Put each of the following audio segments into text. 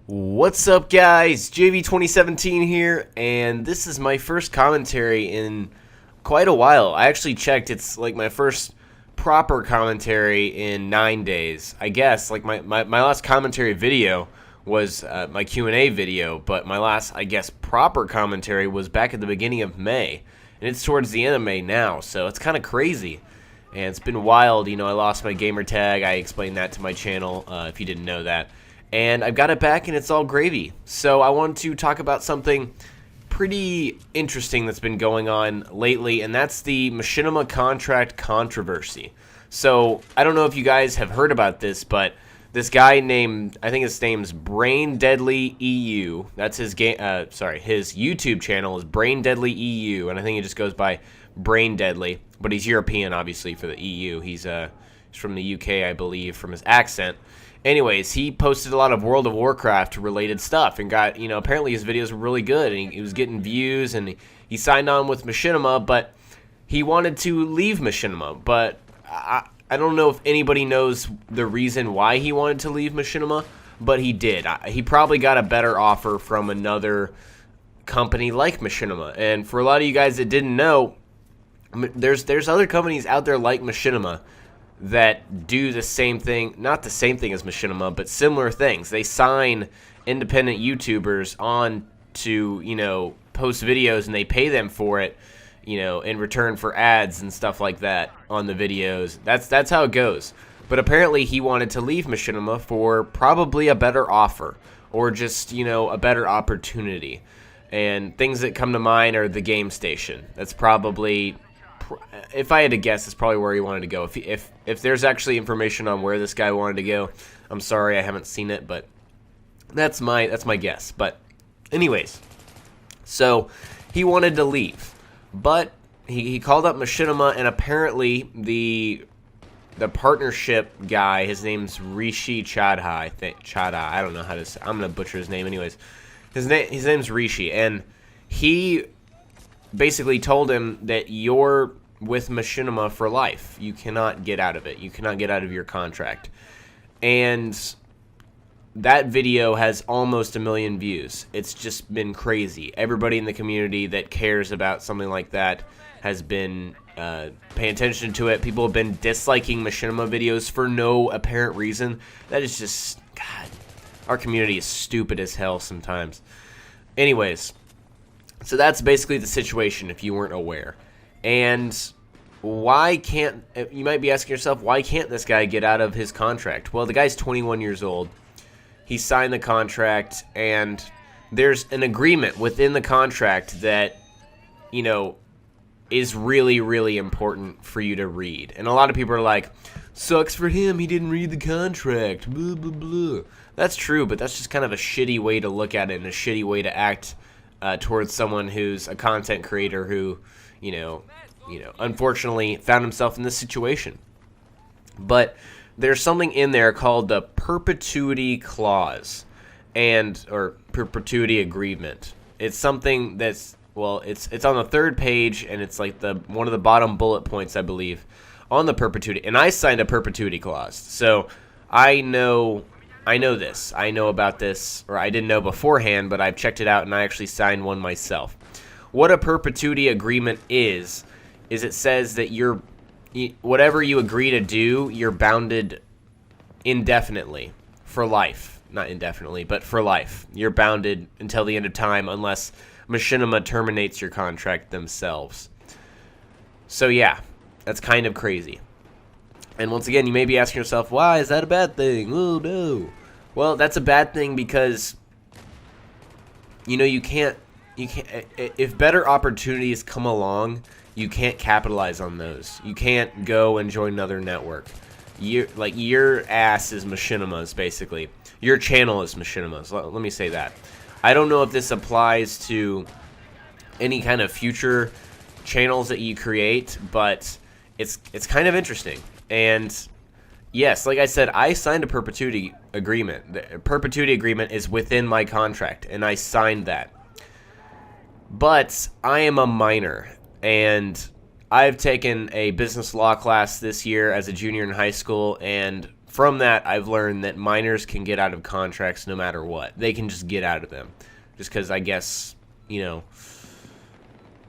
What's up, guys? JV2017 here, and this is my first commentary in quite a while. I actually checked, it's like my first proper commentary in 9 days. I guess, like my last commentary video was my Q&A video, but my last, I guess, proper commentary was back at the beginning of May, and it's towards the end of May now, so it's kind of crazy. And it's been wild, you know, I lost my gamer tag. I explained that to my channel, if you didn't know that. And I've got it back and it's all gravy. So I want to talk about something pretty interesting that's been going on lately, and that's the Machinima contract controversy. So I don't know if you guys have heard about this, but this guy named, I think his name's Brain Deadly EU. That's his game. His YouTube channel is Brain Deadly EU, and I think it just goes by Brain Deadly. But he's European, obviously, for the EU. He's from the UK, I believe, from his accent. Anyways, he posted a lot of World of Warcraft related stuff and got, you know, apparently his videos were really good and he was getting views and he signed on with Machinima, but he wanted to leave Machinima. But I don't know if anybody knows the reason why he wanted to leave Machinima, but he did. He probably got a better offer from another company like Machinima. And for a lot of you guys that didn't know, there's other companies out there like Machinima that do the same thing, not the same thing as Machinima, but similar things. They sign independent YouTubers on to, you know, post videos, and they pay them for it, you know, in return for ads and stuff like that on the videos. That's how it goes. But apparently he wanted to leave Machinima for probably a better offer, or just, you know, a better opportunity. And things that come to mind are the game station. That's probably, if I had to guess, it's probably where he wanted to go. If there's actually information on where this guy wanted to go, I'm sorry, I haven't seen it, but that's my guess. But anyways, so he wanted to leave, but he called up Machinima, and apparently the partnership guy, his name's Rishi Chadha, I think. Chadha, I don't know how to say. I'm gonna butcher his name anyways. His name's Rishi, and he basically told him that you're with Machinima for life. You cannot get out of it. You cannot get out of your contract. And that video has almost 1 million views. It's just been crazy. Everybody in the community that cares about something like that has been paying attention to it. People have been disliking Machinima videos for no apparent reason. That is just, God, our community is stupid as hell sometimes. Anyways, so that's basically the situation, if you weren't aware. And why can't, you might be asking yourself, why can't this guy get out of his contract? Well, the guy's 21 years old. He signed the contract, and there's an agreement within the contract that, you know, is really, really important for you to read. And a lot of people are like, sucks for him, he didn't read the contract, blah, blah, blah. That's true, but that's just kind of a shitty way to look at it and a shitty way to act towards someone who's a content creator who, you know, unfortunately found himself in this situation. But there's something in there called the perpetuity clause, or perpetuity agreement. It's something that's, well, it's on the 3rd page, and it's like one of the bottom bullet points, I believe, on the perpetuity. And I signed a perpetuity clause, so I know this. I know about this, or I didn't know beforehand, but I've checked it out, and I actually signed one myself. What a perpetuity agreement is it says that whatever you agree to do, you're bounded indefinitely for life. Not indefinitely, but for life. You're bounded until the end of time unless Machinima terminates your contract themselves. So yeah, that's kind of crazy. And once again, you may be asking yourself, why is that a bad thing? Oh, no. Well, that's a bad thing because, you know, you can't, if better opportunities come along, you can't capitalize on those. You can't go and join another network. Your ass is Machinima's, basically. Your channel is Machinima's. Let me say that. I don't know if this applies to any kind of future channels that you create, but it's kind of interesting. And yes, like I said, I signed a perpetuity agreement. The perpetuity agreement is within my contract, and I signed that. But I am a minor, and I've taken a business law class this year as a junior in high school, and from that, I've learned that minors can get out of contracts no matter what. They can just get out of them. Just because I guess, you know,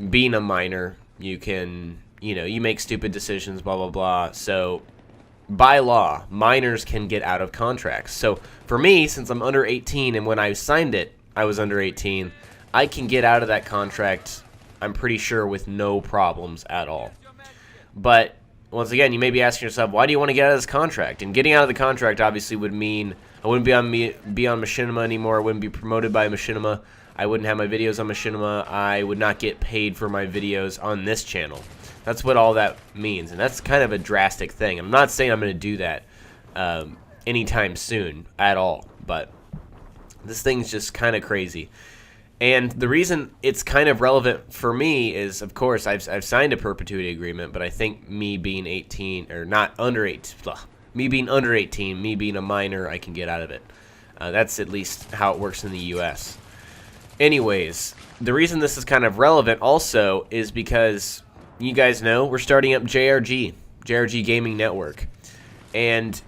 being a minor, you can, you know, you make stupid decisions, blah, blah, blah. So by law, minors can get out of contracts. So for me, since I'm under 18 and when I signed it, I was under 18, I can get out of that contract, I'm pretty sure, with no problems at all. But once again, you may be asking yourself, why do you want to get out of this contract? And getting out of the contract obviously would mean I wouldn't be on Machinima anymore. I wouldn't be promoted by Machinima. I wouldn't have my videos on Machinima. I would not get paid for my videos on this channel. That's what all that means, and that's kind of a drastic thing. I'm not saying I'm going to do that anytime soon at all, but this thing's just kind of crazy. And the reason it's kind of relevant for me is, of course, I've signed a perpetuity agreement, but I think me being 18, or not under 18, me being under 18, me being a minor, I can get out of it. That's at least how it works in the U.S. Anyways, the reason this is kind of relevant also is because you guys know we're starting up JRG Gaming Network. And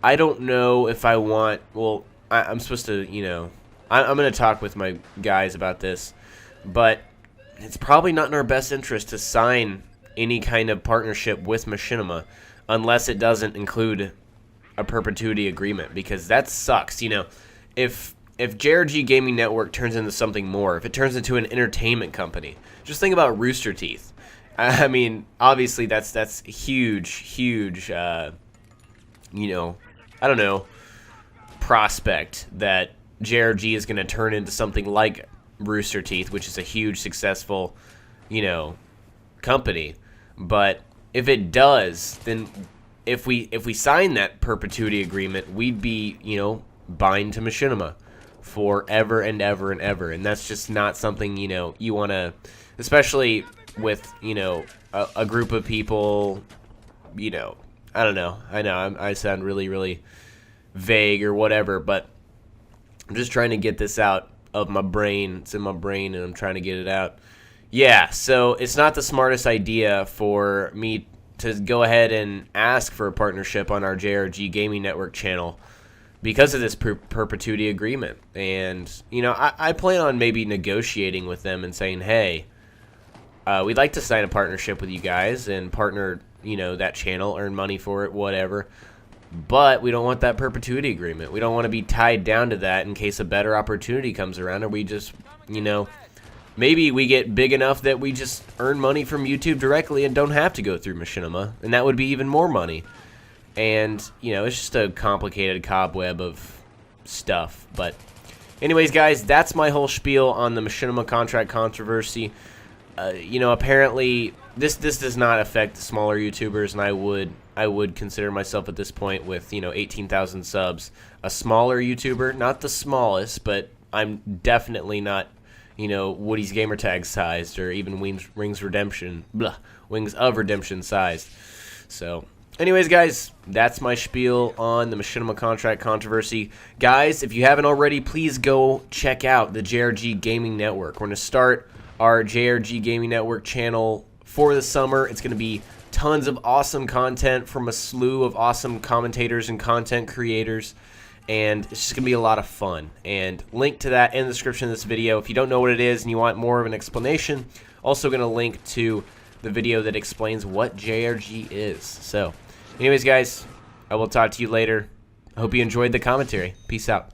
I don't know if I want, well, I'm supposed to, you know, I'm going to talk with my guys about this, but it's probably not in our best interest to sign any kind of partnership with Machinima unless it doesn't include a perpetuity agreement, because that sucks. You know, if JRG Gaming Network turns into something more, if it turns into an entertainment company, just think about Rooster Teeth. I mean, obviously that's huge, you know, I don't know, prospect that JRG is going to turn into something like Rooster Teeth, which is a huge, successful, you know, company. But if it does, then if we sign that perpetuity agreement, we'd be, you know, bind to Machinima forever and ever and ever. And that's just not something, you know, you want to, especially with, you know, a group of people, you know, I don't know. I know I sound really, really vague or whatever, but I'm just trying to get this out of my brain. It's in my brain, and I'm trying to get it out. Yeah, so it's not the smartest idea for me to go ahead and ask for a partnership on our JRG Gaming Network channel because of this perpetuity agreement. And, you know, I plan on maybe negotiating with them and saying, hey, we'd like to sign a partnership with you guys and partner, you know, that channel, earn money for it, whatever. But we don't want that perpetuity agreement. We don't want to be tied down to that in case a better opportunity comes around, or we just, you know, maybe we get big enough that we just earn money from YouTube directly and don't have to go through Machinima, and that would be even more money. And, you know, it's just a complicated cobweb of stuff. But anyways, guys, that's my whole spiel on the Machinima contract controversy. You know, apparently this does not affect the smaller YouTubers, and I would consider myself at this point with, you know, 18,000 subs a smaller YouTuber, not the smallest, but I'm definitely not, you know, Woody's Gamertag sized or even Wings of Redemption sized. So anyways, guys, that's my spiel on the Machinima contract controversy. Guys, if you haven't already, please go check out the JRG Gaming Network. We're going to start our JRG Gaming Network channel for the summer. It's going to be tons of awesome content from a slew of awesome commentators and content creators, and it's just going to be a lot of fun. And link to that in the description of this video. If you don't know what it is and you want more of an explanation, also going to link to the video that explains what JRG is. So anyways, guys, I will talk to you later. I hope you enjoyed the commentary. Peace out.